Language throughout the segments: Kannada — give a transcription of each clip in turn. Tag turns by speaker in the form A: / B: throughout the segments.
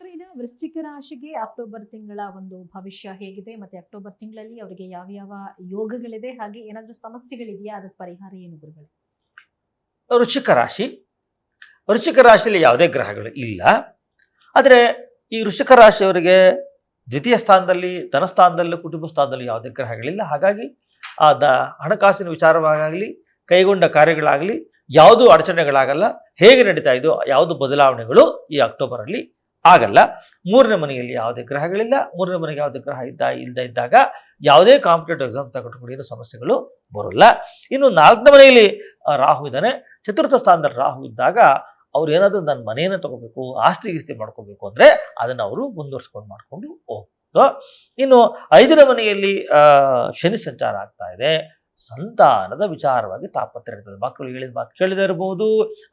A: ಡಾಕ್ಟರ್, ಇನ್ನು ವೃಶ್ಚಿಕ ರಾಶಿಗೆ ಅಕ್ಟೋಬರ್ ತಿಂಗಳ ಒಂದು ಭವಿಷ್ಯ ಹೇಗಿದೆ, ಮತ್ತೆ ಅಕ್ಟೋಬರ್ ತಿಂಗಳಲ್ಲಿ ಅವರಿಗೆ ಯಾವ ಯಾವ ಯೋಗಗಳಿದೆ, ಹಾಗೆ ಏನಾದ್ರೂ ಸಮಸ್ಯೆಗಳಿದೆಯಾ, ಅದಕ್ಕೆ ಪರಿಹಾರ ಏನು ಗುರುಗಳೇ?
B: ವೃಶ್ಚಿಕ ರಾಶಿ, ವೃಶ್ಚಿಕ ರಾಶಿಯಲ್ಲಿ ಯಾವುದೇ ಗ್ರಹಗಳು ಇಲ್ಲ. ಆದರೆ ಈ ವೃಶ್ಚಿಕ ರಾಶಿಯವರಿಗೆ ದ್ವಿತೀಯ ಸ್ಥಾನದಲ್ಲಿ, ಧನಸ್ಥಾನದಲ್ಲೂ ಕುಟುಂಬ ಸ್ಥಾನದಲ್ಲೂ ಯಾವುದೇ ಗ್ರಹಗಳಿಲ್ಲ. ಹಾಗಾಗಿ ಹಣಕಾಸಿನ ವಿಚಾರವಾಗಲಿ, ಕೈಗೊಂಡ ಕಾರ್ಯಗಳಾಗಲಿ ಯಾವುದೂ ಅಡಚಣೆಗಳಾಗಲ್ಲ. ಹೇಗೆ ನಡೀತಾ ಇದೆಯೋ ಯಾವುದು ಬದಲಾವಣೆಗಳು ಈ ಅಕ್ಟೋಬರಲ್ಲಿ ಆಗಲ್ಲ. ಮೂರನೇ ಮನೆಯಲ್ಲಿ ಯಾವುದೇ ಗ್ರಹಗಳಿಲ್ಲ. ಮೂರನೇ ಮನೆಗೆ ಯಾವುದೇ ಗ್ರಹ ಇಲ್ಲದೆ ಇದ್ದಾಗ ಯಾವುದೇ ಕಾಂಪಿಟೇಟಿವ್ ಎಕ್ಸಾಮ್ ತಗೊಂಡು ಏನೂ ಸಮಸ್ಯೆಗಳು ಬರೋಲ್ಲ. ಇನ್ನು ನಾಲ್ಕನೇ ಮನೆಯಲ್ಲಿ ರಾಹು ಇದ್ದಾನೆ. ಚತುರ್ಥ ಸ್ಥಾನದಲ್ಲಿ ರಾಹು ಇದ್ದಾಗ ಅವ್ರು ಏನಾದರೂ ನನ್ನ ಮನೆಯನ್ನು ತಗೋಬೇಕು, ಆಸ್ತಿ ಗೀಸ್ತಿ ಮಾಡ್ಕೋಬೇಕು ಅಂದರೆ ಅದನ್ನು ಅವರು ಮುಂದುವರ್ಸ್ಕೊಂಡು ಮಾಡ್ಕೊಂಡು ಹೋಗ್ಬೋದು. ಇನ್ನು ಐದನೇ ಮನೆಯಲ್ಲಿ ಶನಿ ಸಂಚಾರ ಆಗ್ತಾ ಇದೆ. ಸಂತಾನದ ವಿಚಾರವಾಗಿ ತಾಪತ್ರೆ ಇರ್ತದೆ. ಮಕ್ಕಳು ಹೇಳಿದ ಮಾತು ಕೇಳದೇ ಇರಬಹುದು,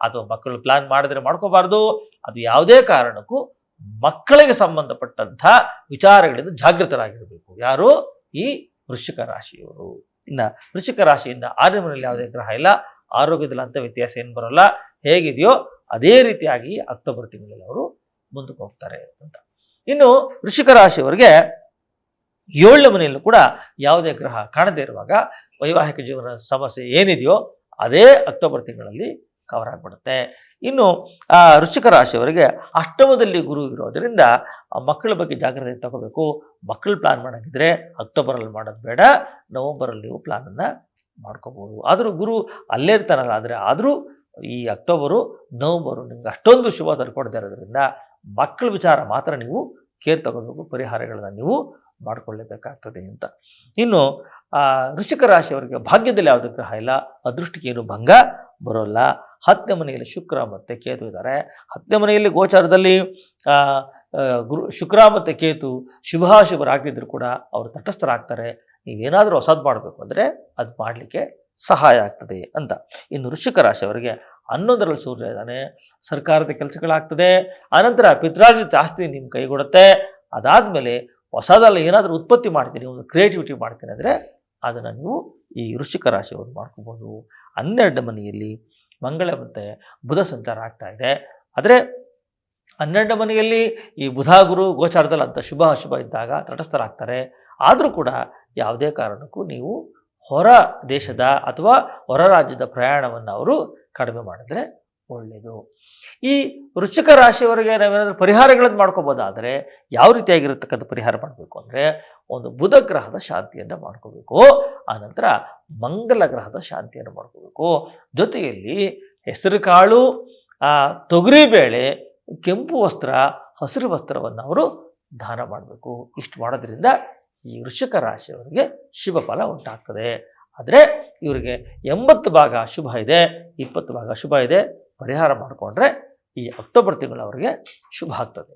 B: ಅಥವಾ ಮಕ್ಕಳು ಪ್ಲಾನ್ ಮಾಡಿದ್ರೆ ಮಾಡ್ಕೋಬಾರ್ದು. ಅದು ಯಾವುದೇ ಕಾರಣಕ್ಕೂ ಮಕ್ಕಳಿಗೆ ಸಂಬಂಧಪಟ್ಟಂಥ ವಿಚಾರಗಳಿಂದ ಜಾಗೃತರಾಗಿರಬೇಕು. ಯಾರು? ಈ ವೃಶ್ಚಿಕ ರಾಶಿಯವರು. ಇನ್ನು ವೃಶ್ಚಿಕ ರಾಶಿಯಿಂದ ಆರನೇ ಮನೆಯಲ್ಲಿ ಯಾವುದೇ ಗ್ರಹ ಇಲ್ಲ. ಆರೋಗ್ಯದಲ್ಲಿ ಅಂತ ವ್ಯತ್ಯಾಸ ಏನು ಬರೋಲ್ಲ. ಹೇಗಿದೆಯೋ ಅದೇ ರೀತಿಯಾಗಿ ಅಕ್ಟೋಬರ್ ತಿಂಗಳಲ್ಲಿ ಅವರು ಮುಂದಕ್ಕೆ ಹೋಗ್ತಾರೆ ಅಂತ. ಇನ್ನು ವೃಶ್ಚಿಕ ರಾಶಿಯವರಿಗೆ ಏಳನೇ ಮನೆಯಲ್ಲೂ ಕೂಡ ಯಾವುದೇ ಗ್ರಹ ಕಾಣದೇ ಇರುವಾಗ ವೈವಾಹಿಕ ಜೀವನ ಸಮಸ್ಯೆ ಏನಿದೆಯೋ ಅದೇ ಅಕ್ಟೋಬರ್ ತಿಂಗಳಲ್ಲಿ ಕವರ್ ಆಗಿಬಿಡುತ್ತೆ. ಇನ್ನು ವೃಶ್ಚಿಕ ರಾಶಿಯವರಿಗೆ ಅಷ್ಟಮದಲ್ಲಿ ಗುರು ಇರೋದರಿಂದ ಮಕ್ಕಳ ಬಗ್ಗೆ ಜಾಗ್ರತೆ ತಗೋಬೇಕು. ಮಕ್ಕಳು ಪ್ಲಾನ್ ಮಾಡೋಂಗಿದ್ರೆ ಅಕ್ಟೋಬರಲ್ಲಿ ಮಾಡೋದು ಬೇಡ, ನವಂಬರಲ್ಲಿ ನೀವು ಪ್ಲಾನನ್ನು ಮಾಡ್ಕೋಬೋದು. ಆದರೂ ಗುರು ಅಲ್ಲೇ ಇರ್ತಾನಲ್ಲ, ಆದರೆ ಆದರೂ ಈ ಅಕ್ಟೋಬರು ನವಂಬರು ನಿಮ್ಗೆ ಅಷ್ಟೊಂದು ಶುಭ ತರ್ಕೊಡದೇ ಇರೋದ್ರಿಂದ ಮಕ್ಕಳ ವಿಚಾರ ಮಾತ್ರ ನೀವು ಕೇರ್ ತಗೋಬೇಕು. ಪರಿಹಾರಗಳನ್ನು ನೀವು ಮಾಡಿಕೊಳ್ಳಬೇಕಾಗ್ತದೆ ಅಂತ. ಇನ್ನು ವೃಶ್ಚಿಕ ರಾಶಿಯವರಿಗೆ ಭಾಗ್ಯದಲ್ಲಿ ಯಾವುದೇ ಗ್ರಹ ಇಲ್ಲ. ಅದೃಷ್ಟಕ್ಕೆ ಏನು ಭಂಗ ಬರೋಲ್ಲ. ಹತ್ತನೇ ಮನೆಯಲ್ಲಿ ಶುಕ್ರ ಮತ್ತು ಕೇತು ಇದ್ದಾರೆ. ಹತ್ತನೇ ಮನೆಯಲ್ಲಿ ಗೋಚಾರದಲ್ಲಿ ಶುಕ್ರ ಮತ್ತು ಕೇತು ಶುಭಾಶುಭರಾಗಿದ್ದರೂ ಕೂಡ ಅವರು ತಟಸ್ಥರಾಗ್ತಾರೆ. ನೀವೇನಾದರೂ ಹೊಸದು ಮಾಡಬೇಕು ಅಂದರೆ ಅದು ಮಾಡಲಿಕ್ಕೆ ಸಹಾಯ ಆಗ್ತದೆ ಅಂತ. ಇನ್ನು ವೃಶ್ಚಿಕ ರಾಶಿಯವರಿಗೆ 11ರಲ್ಲಿ ಸೂರ್ಯ ಇದ್ದಾನೆ. ಸರ್ಕಾರದ ಕೆಲಸಗಳಾಗ್ತದೆ. ಆನಂತರ ಪಿತ್ರಾರ್ಜಿತ ಆಸ್ತಿ ನಿಮ್ಮ ಕೈಗೊಡುತ್ತೆ. ಅದಾದಮೇಲೆ ಹೊಸದಲ್ಲ ಏನಾದರೂ ಉತ್ಪತ್ತಿ ಮಾಡ್ತೀನಿ, ಒಂದು ಕ್ರಿಯೇಟಿವಿಟಿ ಮಾಡ್ತೀನಿ ಅಂದರೆ ಅದನ್ನು ನೀವು ಈ ವೃಶ್ಚಿಕ ರಾಶಿಯವರು ಮಾಡ್ಕೋಬೋದು. 12ನೇ ಮನೆಯಲ್ಲಿ ಮಂಗಳ ಮತ್ತು ಬುಧ ಸಂಚಾರ ಆಗ್ತಾ ಇದೆ. ಆದರೆ 12ನೇ ಮನೆಯಲ್ಲಿ ಈ ಬುಧ ಗುರು ಗೋಚಾರದಲ್ಲಿ ಅಂತ ಶುಭ ಅಶುಭ ಇದ್ದಾಗ ತಟಸ್ಥರಾಗ್ತಾರೆ. ಆದರೂ ಕೂಡ ಯಾವುದೇ ಕಾರಣಕ್ಕೂ ನೀವು ಹೊರ ದೇಶದ ಅಥವಾ ಹೊರ ರಾಜ್ಯದ ಪ್ರಯಾಣವನ್ನು ಅವರು ಕಡಿಮೆ ಮಾಡಿದ್ರೆ ಒಳ್ಳೆಯದು. ಈ ವೃಶ್ಚಿಕ ರಾಶಿಯವರಿಗೆ ನಾವೇನಾದರೂ ಪರಿಹಾರಗಳನ್ನು ಮಾಡ್ಕೋಬೋದಾದರೆ ಯಾವ ರೀತಿಯಾಗಿರತಕ್ಕಂಥ ಪರಿಹಾರ ಮಾಡಬೇಕು ಅಂದರೆ, ಒಂದು ಬುಧ ಗ್ರಹದ ಶಾಂತಿಯನ್ನು ಮಾಡ್ಕೋಬೇಕು. ಆನಂತರ ಮಂಗಲ ಗ್ರಹದ ಶಾಂತಿಯನ್ನು ಮಾಡ್ಕೋಬೇಕು. ಜೊತೆಯಲ್ಲಿ ಹೆಸರು ಕಾಳು, ತೊಗರಿಬೇಳೆ, ಕೆಂಪು ವಸ್ತ್ರ, ಹಸಿರು ವಸ್ತ್ರವನ್ನು ಅವರು ದಾನ ಮಾಡಬೇಕು. ಇಷ್ಟು ಮಾಡೋದ್ರಿಂದ ಈ ವೃಶ್ಚಿಕ ರಾಶಿಯವರಿಗೆ ಶುಭ ಫಲ ಉಂಟಾಗ್ತದೆ. ಆದರೆ ಇವರಿಗೆ 80 ಭಾಗ ಶುಭ ಇದೆ, 20 ಭಾಗ ಶುಭ ಇದೆ. ಪರಿಹಾರ ಮಾಡಿಕೊಂಡ್ರೆ ಈ ಅಕ್ಟೋಬರ್ ತಿಂಗಳು ಅವರಿಗೆ ಶುಭ ಆಗ್ತದೆ.